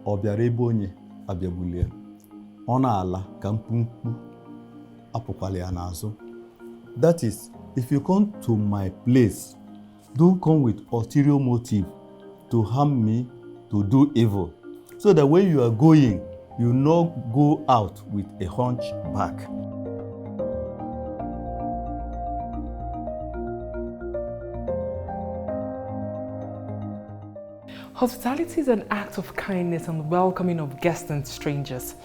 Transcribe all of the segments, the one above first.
ọ bịara ebe onye abịagbulie ọ na-ala ka mkpumkpu apụkwala ya n'azụ. That is, if you come to my place, don't come with ulterior motive to harm me, to do evil, so that when you are going, you not go out with a hunchback. Hospitality is an act of kindness and welcoming of guests and strangers.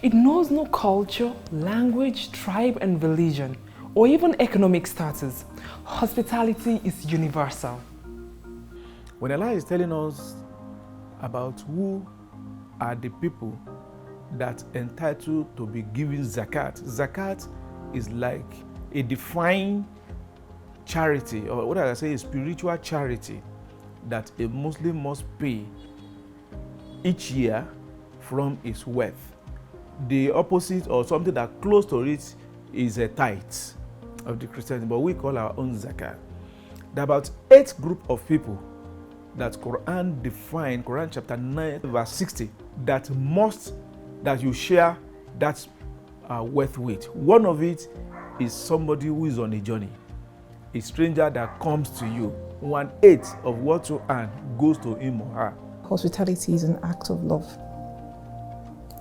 It knows no culture, language, tribe, and religion, or even economic status. Hospitality is universal. When Allah is telling us about who are the people that entitled to be given zakat, zakat is like a defined charity, or what I say is spiritual charity, that a Muslim must pay each year from his wealth. The opposite, or something that close to it, is a tithe of the Christianity, but we call our own zakat. There are about 8 group of people that Quran define, Quran chapter 9 verse 60, that you share that wealth with. One of it is somebody who is on a journey, a stranger that comes to you. 1/8 of what you earn goes to him or her. Hospitality is an act of love.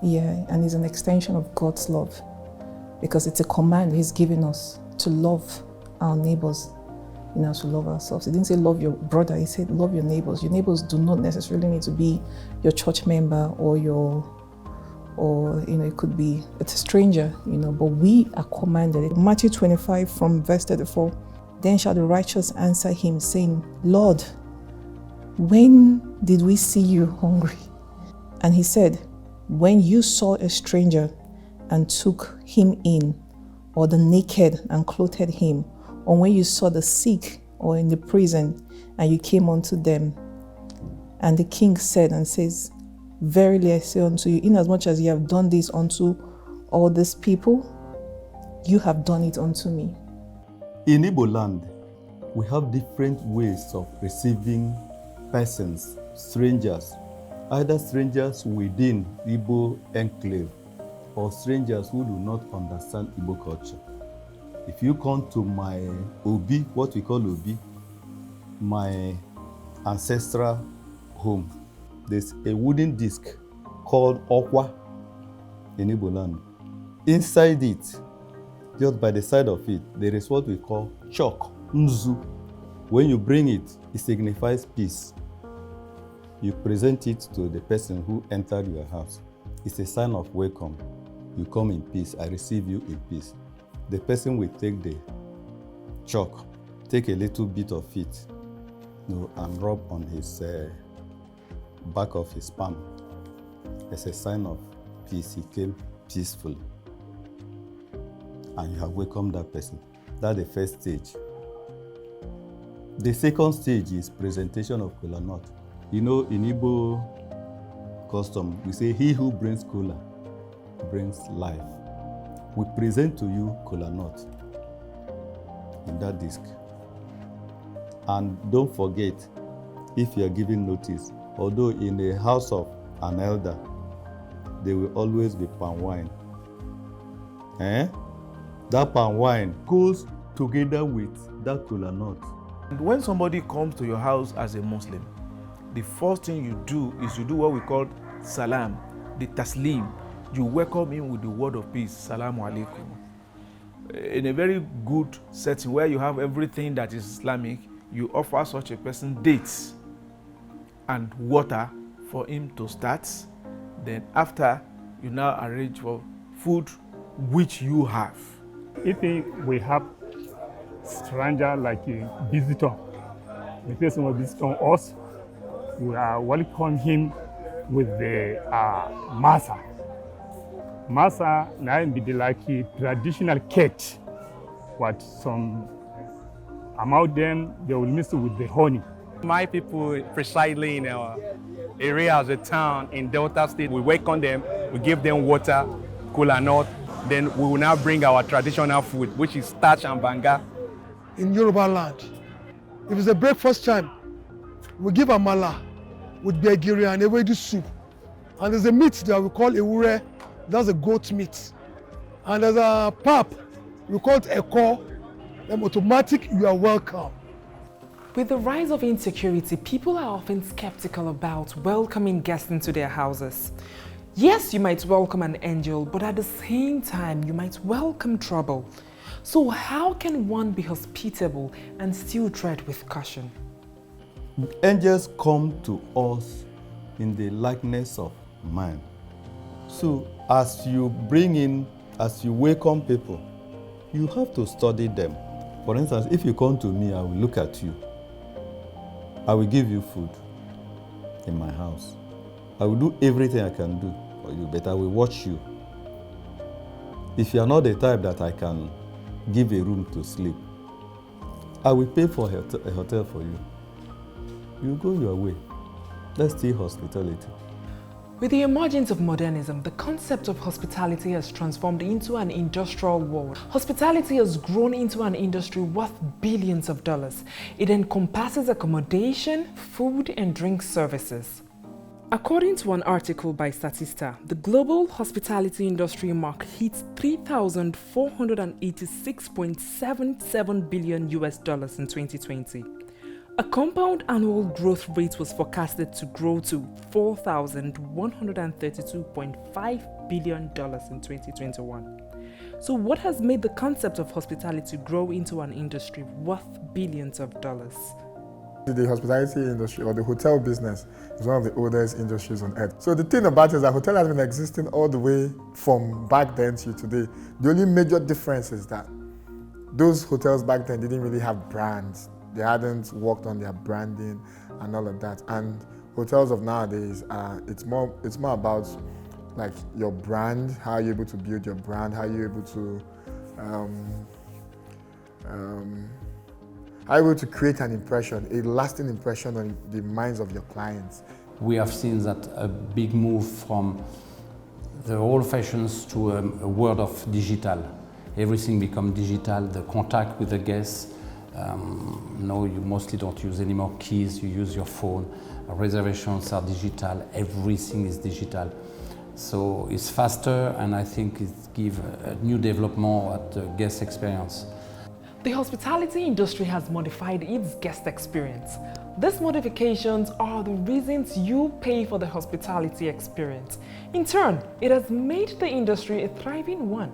Yeah, and it's an extension of God's love, because it's a command He's given us to love our neighbors, to love ourselves. He didn't say love your brother, He said love your neighbors. Your neighbors do not necessarily need to be your church member or it could be a stranger, but we are commanded. Matthew 25 from verse 34. Then shall the righteous answer Him, saying, Lord, when did we see you hungry? And He said, when you saw a stranger and took him in, or the naked and clothed him, or when you saw the sick or in the prison and you came unto them. And the king said and says, verily I say unto you, inasmuch as you have done this unto all these people, you have done it unto me. In Igbo land, we have different ways of receiving persons, strangers, either strangers within Igbo enclave or strangers who do not understand Igbo culture. If you come to my Obi, what we call Obi, my ancestral home, there's a wooden disc called Okwa in Igbo land. Inside it, just by the side of it, there is what we call chalk, nzu. When you bring it, it signifies peace. You present it to the person who entered your house. It's a sign of welcome. You come in peace, I receive you in peace. The person will take the chalk, take a little bit of it, and rub on his back of his palm. It's a sign of peace. He came peacefully. And you have welcomed that person. That's the first stage. The second stage is presentation of kola nut. In Igbo custom, we say, he who brings kola brings life. We present to you kola nut in that disc. And don't forget, if you are giving notice, although in the house of an elder, there will always be palm wine. That palm wine goes together with that kola nut. And when somebody comes to your house as a Muslim, the first thing you do is you do what we call salam, the taslim. You welcome him with the word of peace, salamu alaikum. In a very good setting where you have everything that is Islamic, you offer such a person dates and water for him to start. Then after, you now arrange for food which you have. If we have stranger like a visitor, the person will visit us, we welcome him with the masa. Masa now be like a traditional cake, but some among them they will mix it with the honey. My people precisely in our area as a town in Delta State, we welcome them, we give them water, kola nut, then we will now bring our traditional food, which is starch and banga. In Yoruba land, if it's a breakfast time, we give amala with begiri and ewedu soup. And there's a meat that we call ewure, that's a goat meat. And there's a pap, we call it eko, then automatic, you are welcome. With the rise of insecurity, people are often skeptical about welcoming guests into their houses. Yes, you might welcome an angel, but at the same time, you might welcome trouble. So how can one be hospitable and still tread with caution? Angels come to us in the likeness of man. So as you welcome people, you have to study them. For instance, if you come to me, I will look at you. I will give you food in my house. I will do everything I can do for you, but I will watch you. If you are not the type that I can give a room to sleep, I will pay for a hotel for you. You go your way. That's still hospitality. With the emergence of modernism, the concept of hospitality has transformed into an industrial world. Hospitality has grown into an industry worth billions of dollars. It encompasses accommodation, food, and drink services. According to an article by Statista, the global hospitality industry market hit $3,486.77 billion in 2020. A compound annual growth rate was forecasted to grow to $4,132.5 billion in 2021. So what has made the concept of hospitality grow into an industry worth billions of dollars? The hospitality industry, or the hotel business, is one of the oldest industries on earth. So the thing about it is that hotel has been existing all the way from back then to today. The only major difference is that those hotels back then didn't really have brands. They hadn't worked on their branding and all of that. And hotels of nowadays, it's more about like your brand, how you're able to build your brand, how you're able to create an impression, a lasting impression on the minds of your clients. We have seen that a big move from the old fashions to a world of digital. Everything becomes digital, the contact with the guests. No, you mostly don't use any more keys, you use your phone. Reservations are digital, everything is digital. So it's faster, and I think it gives a new development at the guest experience. The hospitality industry has modified its guest experience. These modifications are the reasons you pay for the hospitality experience. In turn, it has made the industry a thriving one.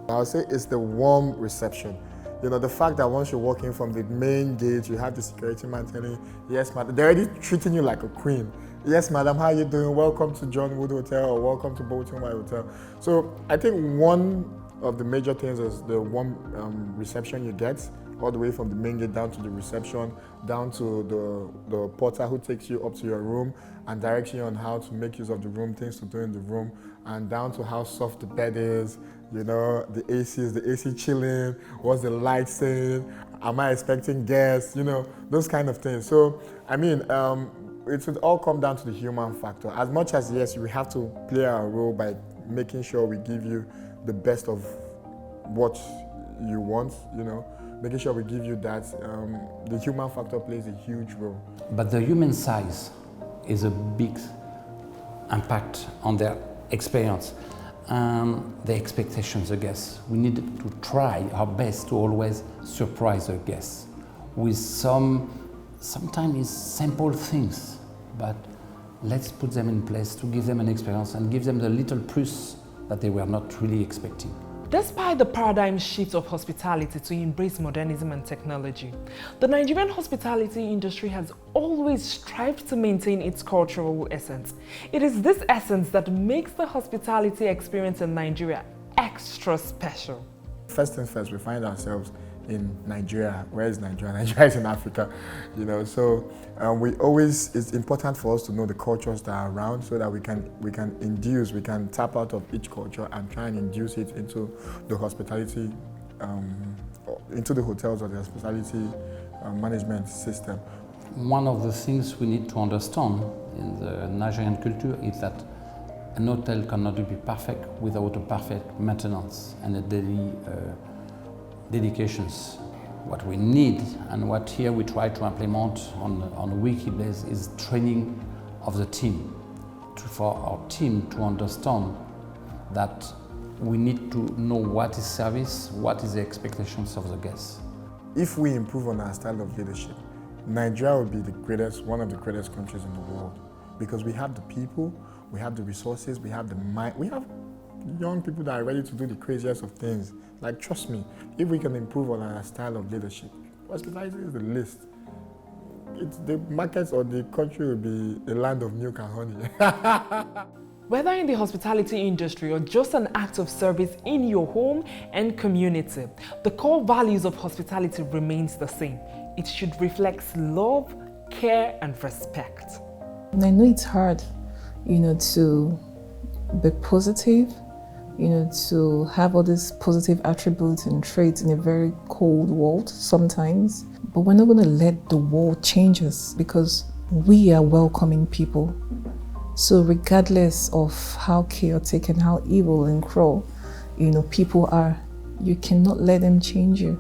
I'll say it's the warm reception. You know, the fact that once you're walking from the main gate, you have the security man telling you, yes, madam, they're already treating you like a queen. Yes, madam, how are you doing? Welcome to John Wood Hotel, or welcome to Bolton White Hotel. So I think one of the major things is the warm reception you get, all the way from the main gate down to the reception, down to the porter who takes you up to your room and directs you on how to make use of the room, things to do in the room, and down to how soft the bed is, you know, the AC chilling, what's the light saying, am I expecting guests, you know, those kind of things. So, I mean, it would all come down to the human factor. As much as, yes, we have to play our role by making sure we give you the best of what you want, you know, making sure we give you that, the human factor plays a huge role. But the human size is a big impact on their experience and the expectations of guests. We need to try our best to always surprise the guests with sometimes simple things, but let's put them in place to give them an experience and give them the little plus that they were not really expecting. Despite the paradigm shift of hospitality to embrace modernism and technology, the Nigerian hospitality industry has always strived to maintain its cultural essence. It is this essence that makes the hospitality experience in Nigeria extra special. First things first, we find ourselves in Nigeria. Where is Nigeria? Nigeria is in Africa, you know. So it's important for us to know the cultures that are around, so that we can tap out of each culture and try and induce it into the hospitality, into the hotels or the hospitality management system. One of the things we need to understand in the Nigerian culture is that an hotel cannot be perfect without a perfect maintenance and a daily dedications. What we need, and what here we try to implement on a weekly basis, is training of the team. for our team to understand that we need to know what is service, what is the expectations of the guests. If we improve on our style of leadership, Nigeria will be one of the greatest countries in the world, because we have the people, we have the resources, we have the mind, we have young people that are ready to do the craziest of things. Like, trust me, if we can improve on our style of leadership, hospitality is the least. The markets or the country will be a land of milk and honey. Whether in the hospitality industry or just an act of service in your home and community, the core values of hospitality remains the same. It should reflect love, care, and respect. And I know it's hard, to be positive, to have all these positive attributes and traits in a very cold world sometimes. But we're not going to let the world change us, because we are welcoming people. So regardless of how chaotic and how evil and cruel, people are, you cannot let them change you.